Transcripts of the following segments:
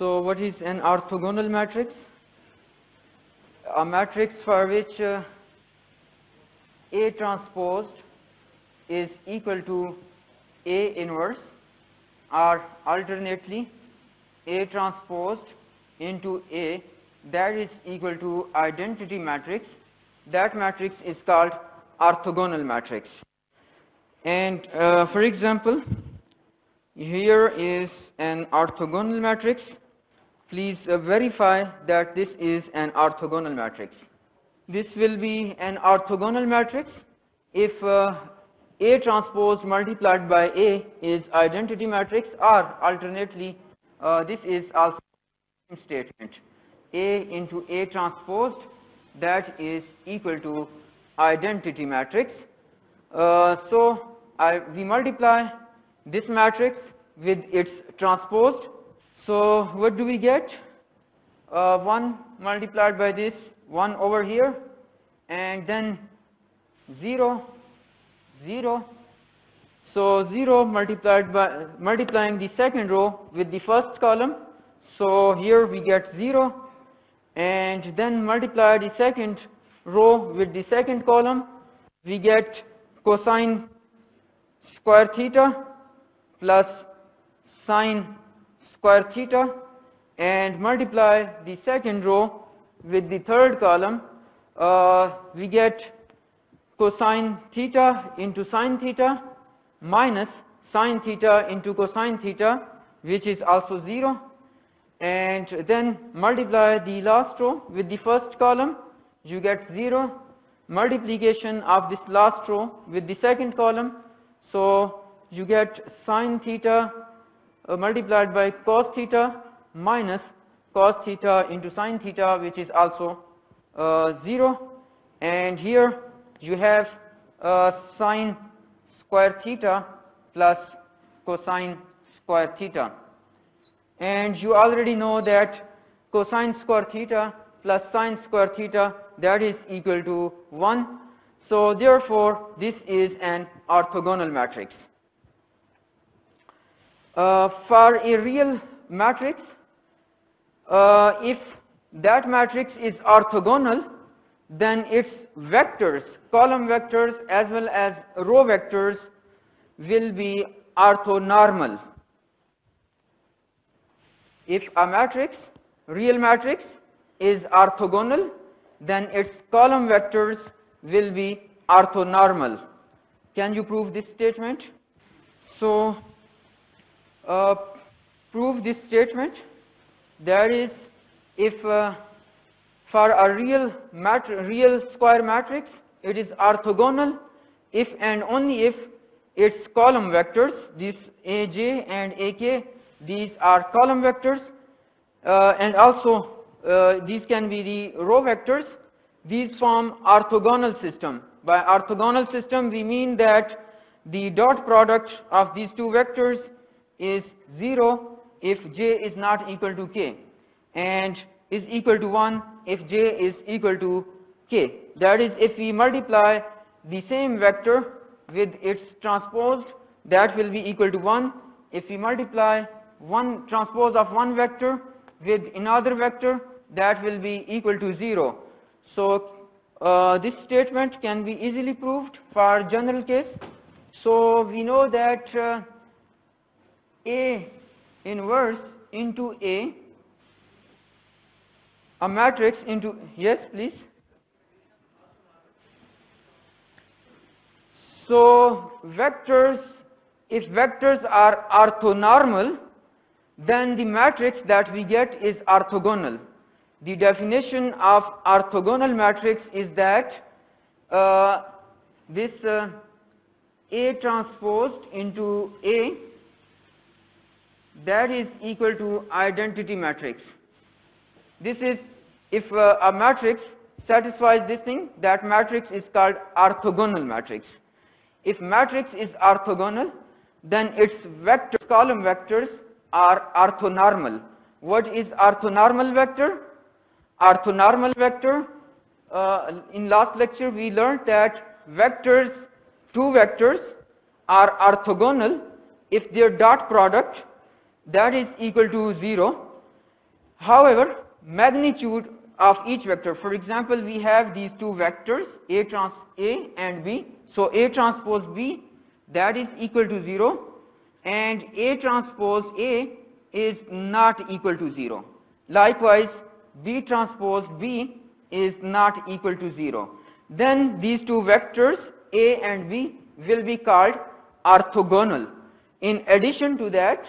So what is an orthogonal matrix? A matrix for which A transposed is equal to A inverse, or alternately A transposed into A that is equal to identity matrix. That matrix is called orthogonal matrix. And for example, here is an orthogonal matrix. Please verify that this is an orthogonal matrix. This will be an orthogonal matrix if A transpose multiplied by A is identity matrix, or alternately this is also the same statement, A into A transposed, that is equal to identity matrix. We multiply this matrix with its transposed. So what do we get? 1 multiplied by this, 1 over here, and then 0, 0. So 0 multiplied by multiplying the second row with the first column. So here we get 0, and then multiply the second row with the second column. We get cosine square theta plus sine square theta, and multiply the second row with the third column. We get cosine theta into sine theta minus sine theta into cosine theta, which is also 0, and then multiply the last row with the first column. You get 0, multiplication of this last row with the second column. So you get sine theta multiplied by cos theta minus cos theta into sine theta, which is also 0, and here you have sine square theta plus cosine square theta, and you already know that cosine square theta plus sine square theta, that is equal to 1. So therefore this is an orthogonal matrix. For a real matrix, if that matrix is orthogonal, then its vectors, column vectors as well as row vectors, will be orthonormal. If a matrix, real matrix, is orthogonal, then its column vectors will be orthonormal. Can you prove this statement? So prove this statement. That is, if for a real square matrix, it is orthogonal if and only if its column vectors, these Aj and Ak, these are column vectors, and also these can be the row vectors. These form orthogonal system. By orthogonal system we mean that the dot product of these two vectors is 0 if j is not equal to k, and is equal to 1 if j is equal to k. That is, if we multiply the same vector with its transposed, that will be equal to 1. If we multiply one transpose of one vector with another vector, that will be equal to 0. So this statement can be easily proved for general case. So we know that A inverse into a matrix into, yes please. So vectors, if vectors are orthonormal, then the matrix that we get is orthogonal. The definition of orthogonal matrix is that this A transposed into A, that is equal to identity matrix. This is, if a matrix satisfies this thing, that matrix is called orthogonal matrix. If matrix is orthogonal, then its vectors, column vectors, are orthonormal. What is orthonormal vector? Orthonormal vector, in last lecture we learned that vectors, two vectors, are orthogonal if their dot product, that is equal to 0, However, magnitude of each vector, for example, we have these two vectors A and B. So A transpose B, that is equal to 0, and A transpose A is not equal to 0. Likewise, B transpose B is not equal to 0. Then these two vectors A and B will be called orthogonal. In addition to that,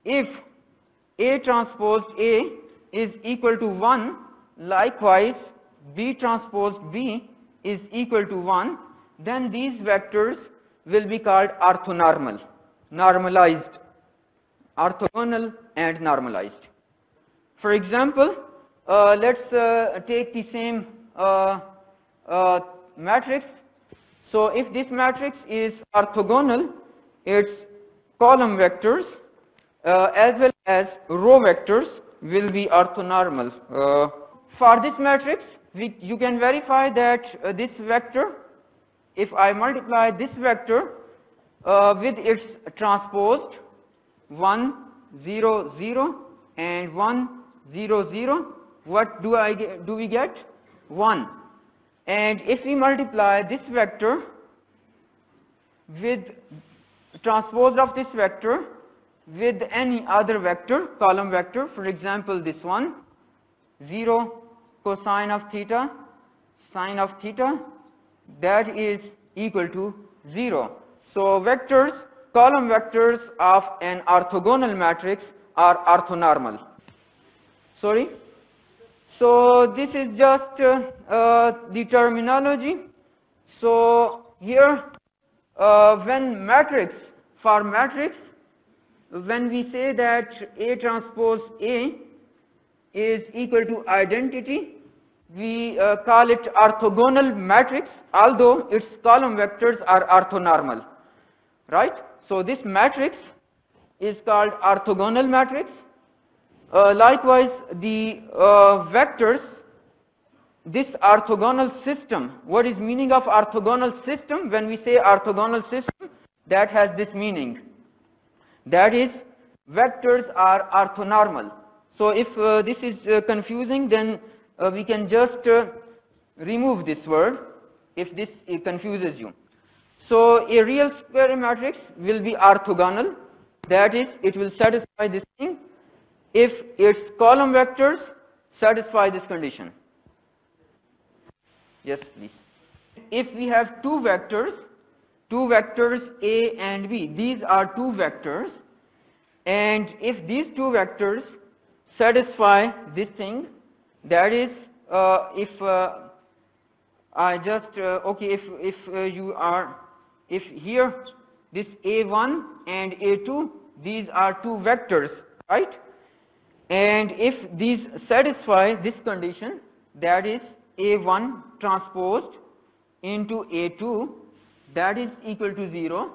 if A transpose A is equal to 1, likewise B transpose B is equal to 1, then these vectors will be called orthonormal, normalized, orthogonal and normalized. For example, let's take the same matrix. So if this matrix is orthogonal, its column vectors as well as row vectors will be orthonormal. For this matrix, you can verify that this vector, if I multiply this vector with its transposed 1, 0, 0 and 1, 0, 0, what do we get? 1. And if we multiply this vector with transpose of this vector with any other vector, column vector, for example this one, 0 cosine of theta, sine of theta, that is equal to 0. So vectors, column vectors of an orthogonal matrix are orthonormal. Sorry? So this is just the terminology. So here when matrix, for matrix, when we say that A transpose A is equal to identity, we call it orthogonal matrix, although its column vectors are orthonormal, right? So this matrix is called orthogonal matrix. Likewise, the vectors, this orthogonal system, what is meaning of orthogonal system? When we say orthogonal system, that has this meaning. That is, vectors are orthonormal. So if this is confusing, then we can just remove this word if this confuses you. So a real square matrix will be orthogonal, that is, it will satisfy this thing if its column vectors satisfy this condition. Yes, please. If we have two vectors A and B, these are two vectors, and if these two vectors satisfy this thing, that is, if I just if here this A1 and A2, these are two vectors, right? And if these satisfy this condition, that is A1 transposed into A2, that is equal to 0,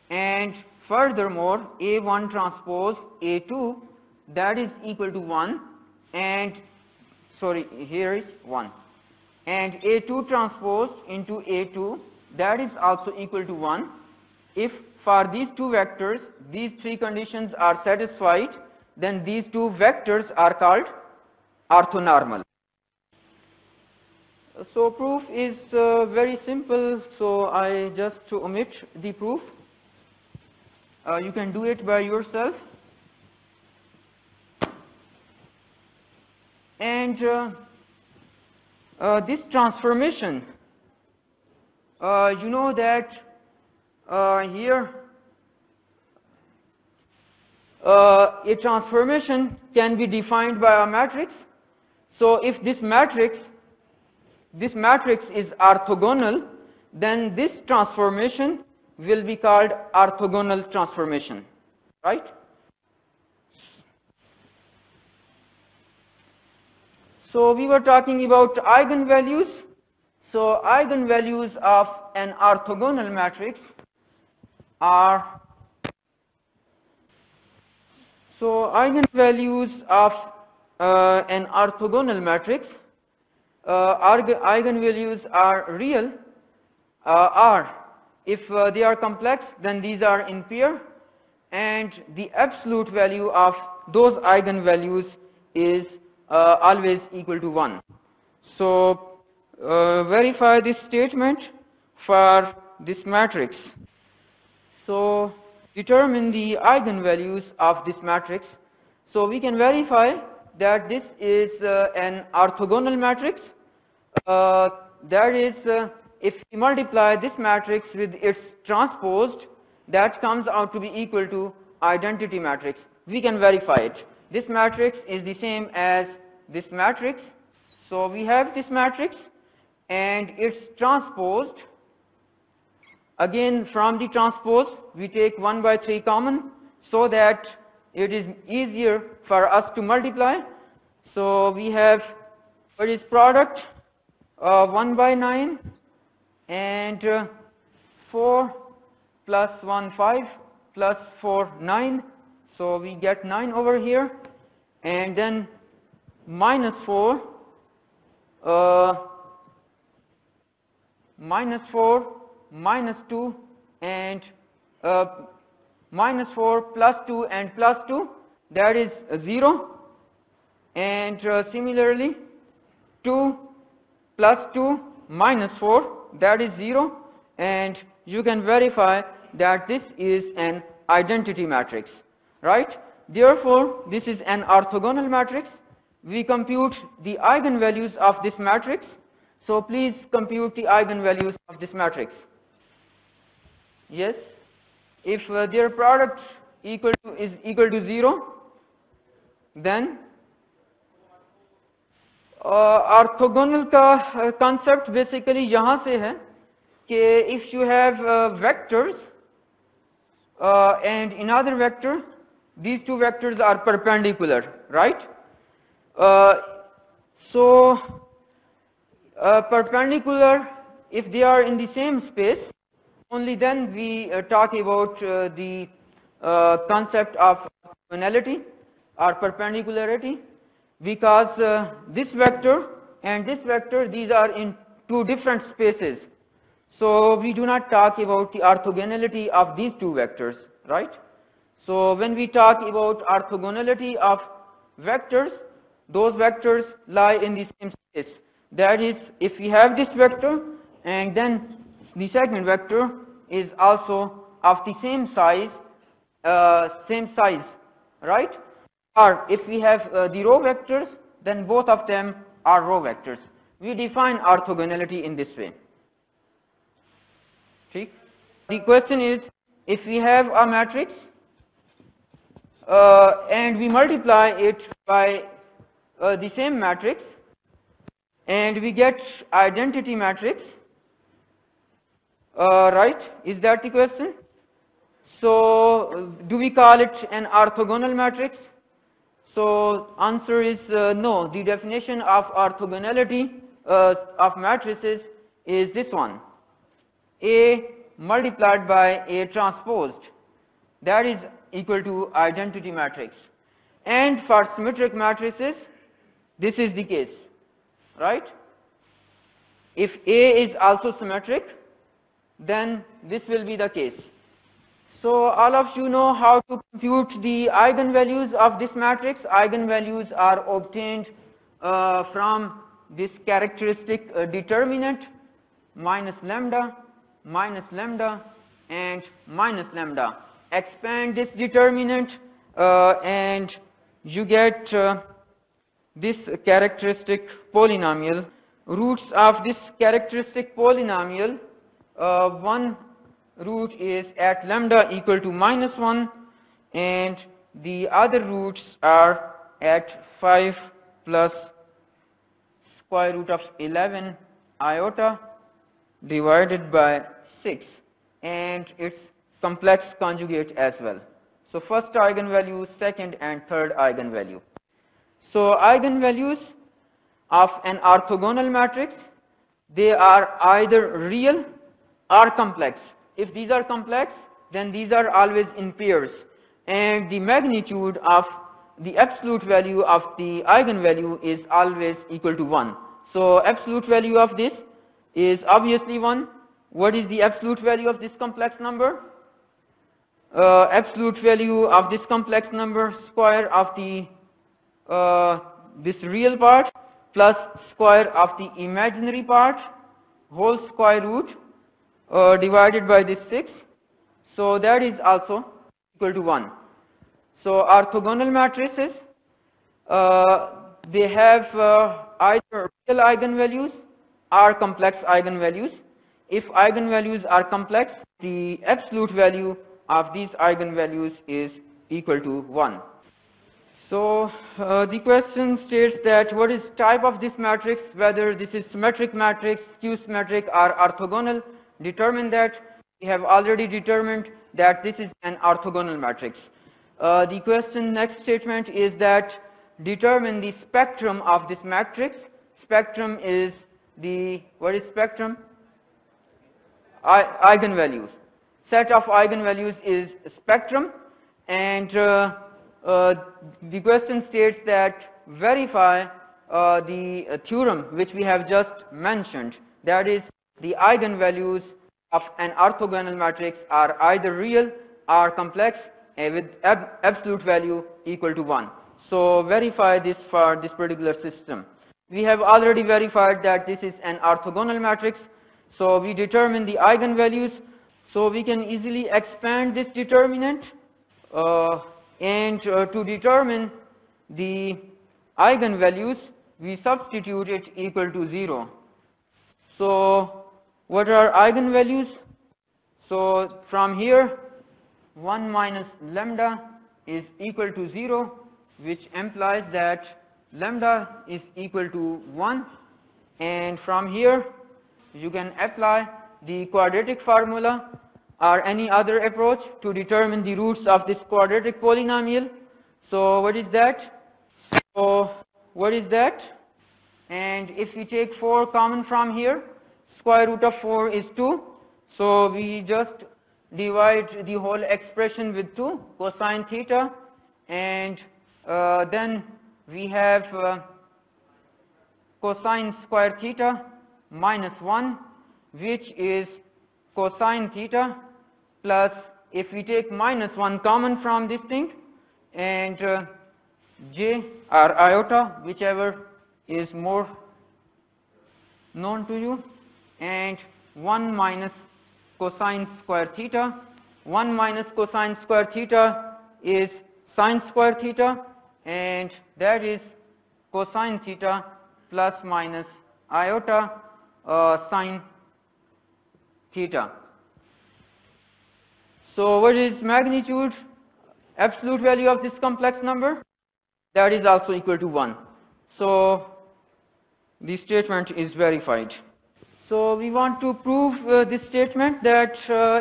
and furthermore A1 transpose A2, that is equal to 1, and sorry, here is 1, and A2 transpose into A2, that is also equal to 1. If for these two vectors these three conditions are satisfied, then these two vectors are called orthonormal. So proof is very simple, so I just omit the proof. You can do it by yourself. And this transformation, you know that here a transformation can be defined by a matrix. So if this matrix is orthogonal, then this transformation will be called orthogonal transformation, right? So we were talking about eigenvalues. So eigenvalues of an orthogonal matrix are, so eigenvalues of an orthogonal matrix, eigenvalues are real, are, if they are complex, then these are in pair, and the absolute value of those eigenvalues is always equal to 1. So verify this statement for this matrix. So determine the eigenvalues of this matrix. So we can verify that this is an orthogonal matrix. That is, if we multiply this matrix with its transposed, that comes out to be equal to identity matrix. We can verify it. This matrix is the same as this matrix. So we have this matrix and its transposed. Again, from the transpose, we take 1 by 3 common so that it is easier for us to multiply. So we have what is product 1 by 9 and 4 plus 1 5 plus 4 9. So we get 9 over here, and then minus 4 minus 2 and minus 4 plus 2 and plus 2, that is 0, and similarly 2 plus 2 minus 4, that is 0, and you can verify that this is an identity matrix, right? Therefore, this is an orthogonal matrix. We compute the eigenvalues of this matrix. So please compute the eigenvalues of this matrix. Yes, if their product is equal to 0, then orthogonal का concept basically यहाँ से है कि if you have vectors and another vector, these two vectors are perpendicular, right? So perpendicular, if they are in the same space, only then we talk about the concept of orthogonality or perpendicularity, because this vector and this vector, these are in two different spaces. So we do not talk about the orthogonality of these two vectors, right? So when we talk about orthogonality of vectors, those vectors lie in the same space. That is, if we have this vector and then the second vector is also of the same size, right? Or if we have the row vectors, then both of them are row vectors. We define orthogonality in this way. See? The question is, if we have a matrix and we multiply it by the same matrix and we get identity matrix, right? Is that the question? So do we call it an orthogonal matrix? So answer is no. The definition of orthogonality of matrices is this one: A multiplied by A transposed, that is equal to identity matrix. And for symmetric matrices, this is the case, right? If A is also symmetric, then this will be the case. So all of you know how to compute the eigenvalues of this matrix. Eigenvalues are obtained from this characteristic determinant minus lambda, and minus lambda. Expand this determinant and you get this characteristic polynomial. Roots of this characteristic polynomial, one root is at lambda equal to -1 and the other roots are at 5 plus square root of 11 iota divided by 6 and its complex conjugate as well. So first eigenvalue, second and third eigenvalue. So eigenvalues of an orthogonal matrix, they are either real or complex. If these are complex, then these are always in pairs, and the magnitude of the absolute value of the eigenvalue is always equal to 1. So absolute value of this is obviously 1. What is the absolute value of this complex number? Absolute value of this complex number, square of the this real part plus square of the imaginary part whole square root divided by this 6. So that is also equal to 1. So orthogonal matrices, they have either real eigenvalues or complex eigenvalues. If eigenvalues are complex, the absolute value of these eigenvalues is equal to 1. So the question states that what is type of this matrix, whether this is symmetric matrix, skew symmetric or orthogonal. Determine that. We have already determined that this is an orthogonal matrix. The question next statement is that determine the spectrum of this matrix. Spectrum is the, what is spectrum? Eigenvalues. Set of eigenvalues is spectrum, and the question states that verify the theorem which we have just mentioned, that is the eigenvalues of an orthogonal matrix are either real or complex with absolute value equal to 1. So verify this for this particular system. We have already verified that this is an orthogonal matrix, so we determine the eigenvalues. So we can easily expand this determinant and to determine the eigenvalues we substitute it equal to 0. So what are eigenvalues? So from here 1 minus lambda is equal to 0, which implies that lambda is equal to 1, and from here you can apply the quadratic formula or any other approach to determine the roots of this quadratic polynomial. So what is that? And if we take 4 common from here, square root of 4 is 2. So we just divide the whole expression with 2 cosine theta, and then we have cosine square theta minus 1, which is cosine theta, plus if we take minus 1 common from this thing, and j or iota, whichever is more known to you, and 1 minus cosine square theta. 1 minus cosine square theta is sine square theta, and that is cosine theta plus minus iota sine theta. So what is magnitude, absolute value of this complex number? That is also equal to 1. So the statement is verified. So we want to prove this statement that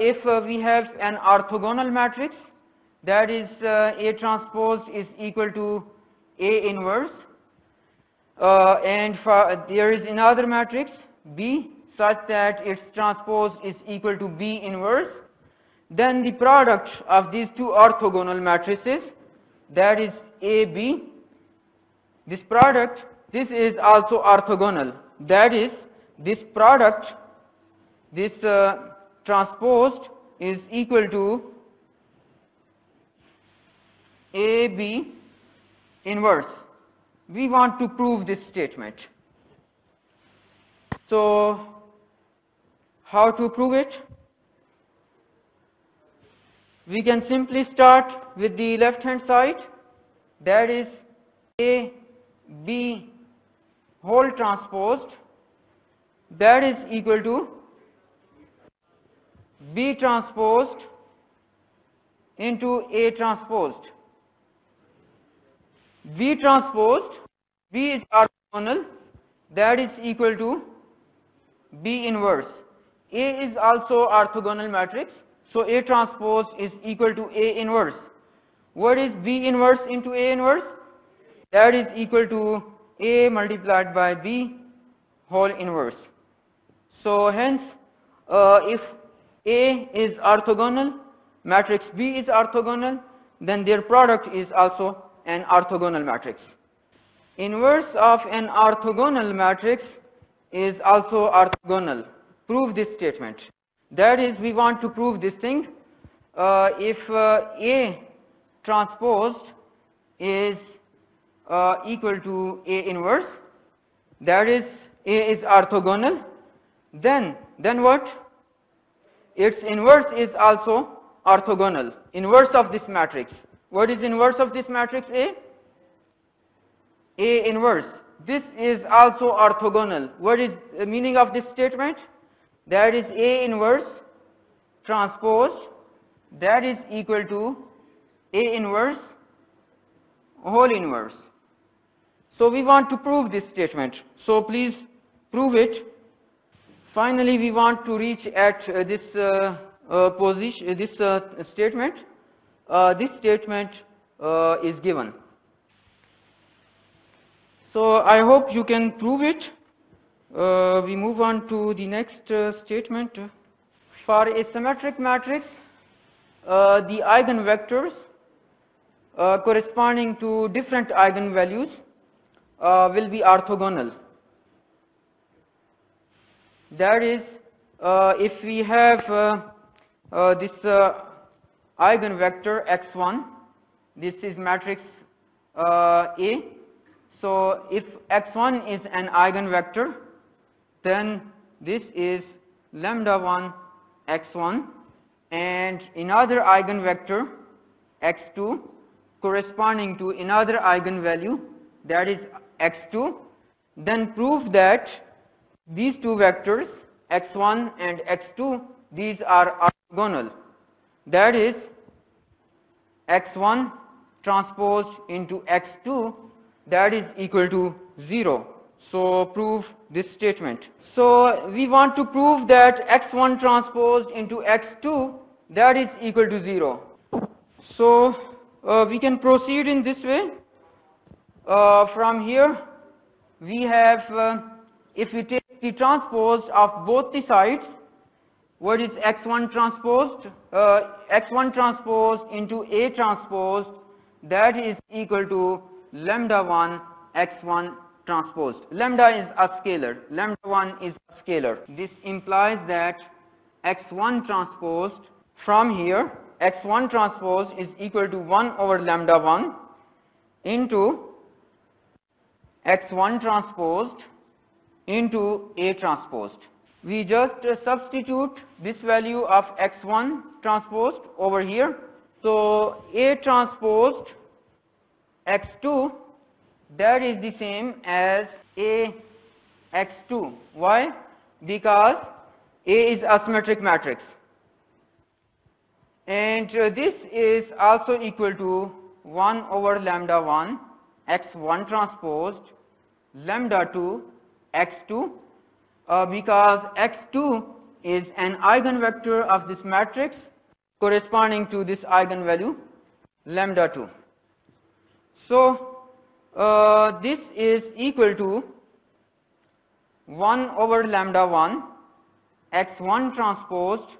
if we have an orthogonal matrix, that is A transpose is equal to A inverse, and there is another matrix B such that its transpose is equal to B inverse, then the product of these two orthogonal matrices, that is AB, this product, this is also orthogonal, that is this product, this transposed is equal to AB inverse. We want to prove this statement. So how to prove it? We can simply start with the left hand side, that is AB whole transposed, that is equal to B transposed into A transposed. B transposed, B is orthogonal, that is equal to B inverse. A is also orthogonal matrix, so A transpose is equal to A inverse. What is B inverse into A inverse? That is equal to A multiplied by B whole inverse. So hence, if A is orthogonal, matrix B is orthogonal, then their product is also an orthogonal matrix. Inverse of an orthogonal matrix is also orthogonal. Prove this statement. That is, we want to prove this thing. If A transposed is equal to A inverse, that is A is orthogonal, then what? Its inverse is also orthogonal, inverse of this matrix. What is inverse of this matrix A? A inverse. This is also orthogonal. What is the meaning of this statement? That is A inverse transpose, that is equal to A inverse whole inverse. So we want to prove this statement. So please prove it. Finally, we want to reach at this position, this statement. This statement is given. So I hope you can prove it. We move on to the next statement. For a symmetric matrix, the eigenvectors corresponding to different eigenvalues will be orthogonal. That is, if we have this eigenvector x1, this is matrix A. So if x1 is an eigenvector, then this is lambda 1 x1, and another eigenvector x2 corresponding to another eigenvalue, that is x2, then prove that these two vectors x1 and x2, these are orthogonal. That is, x1 transposed into x2, that is equal to 0. So prove this statement. So we want to prove that x1 transposed into x2, that is equal to 0. So we can proceed in this way. From here we have, if we take the transpose of both the sides, what is x1 transposed? X1 transposed into A transposed, that is equal to lambda 1 x1 transposed. Lambda is a scalar, lambda 1 is a scalar. This implies that x1 transposed, from here x1 transpose is equal to 1 over lambda 1 into x1 transposed into A transposed. We just substitute this value of x1 transposed over here. So A transposed x2, that is the same as A x2. Why? Because A is a symmetric matrix, and this is also equal to 1 over lambda 1 x1 transposed lambda 2 x2, because x2 is an eigenvector of this matrix corresponding to this eigenvalue lambda 2. So this is equal to 1 over lambda 1 x1 transposed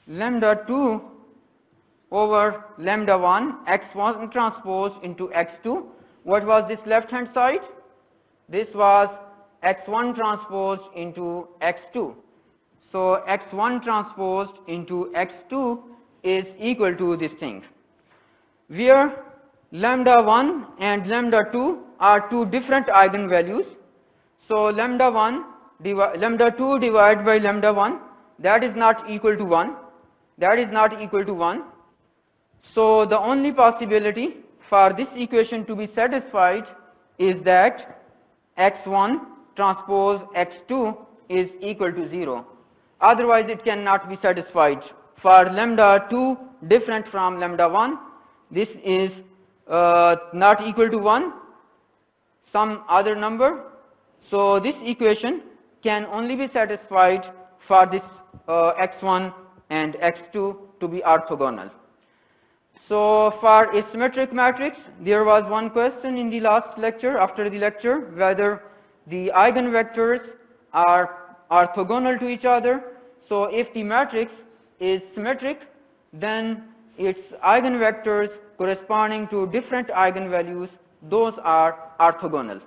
lambda 2 over lambda 1 x1 transposed into x2. What was this left hand side? This was x1 transposed into x2. So x1 transposed into x2 is equal to this thing, where lambda 1 and lambda 2 are two different eigenvalues. So lambda 2 divided by lambda 1, that is not equal to 1. That is not equal to 1. So the only possibility for this equation to be satisfied is that x1 transpose x2 is equal to 0. Otherwise it cannot be satisfied. For lambda 2 different from lambda 1, this is not equal to 1, some other number. So this equation can only be satisfied for this x1 and x2 to be orthogonal. So for a symmetric matrix, there was one question in the last lecture, after the lecture, whether the eigenvectors are orthogonal to each other. So if the matrix is symmetric, then its eigenvectors corresponding to different eigenvalues, those are orthogonal.